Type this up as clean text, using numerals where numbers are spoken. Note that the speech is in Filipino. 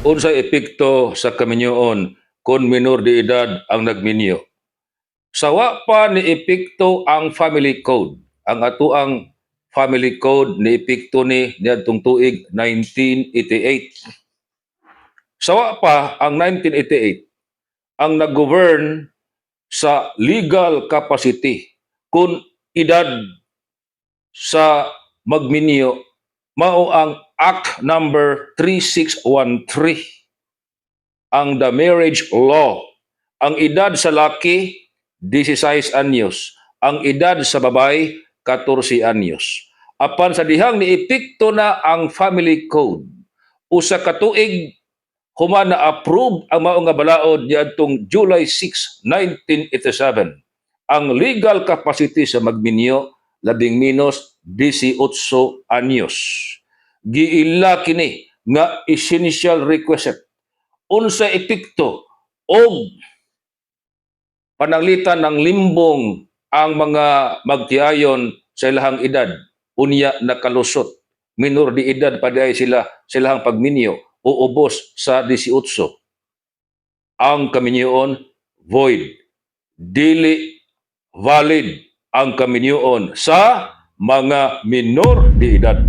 Unsay epekto sa kaminyoon kung minor de edad ang nagminyo? Sawa pa ni epekto ang family code. Ang atuang family code ni epekto ni niadtong tuig 1988. Sawa pa ang 1988 ang nag-govern sa legal capacity kung edad sa magminyo mao ang Act number 3613, ang the marriage law. Ang edad sa laki 16 anyos, ang edad sa babay 14 anyos. Apan sa dihang niepekto na ang family code, usa ka tuig human na approve ang mao nga balaod niadtong July 6, 1987. Ang legal capacity sa magminyo labing menos 18 anyos. Giila kini nga essential requisite. Unsa epekto og pananglitan ng limbong ang mga magtiayon sa ilahang edad unya nakalusot. Minor de edad pa diay sila sa ilahang pagminyo o ubos sa 18. Ang kaminyoon void. Dili valid ang kaminyoon sa mga minor de edad.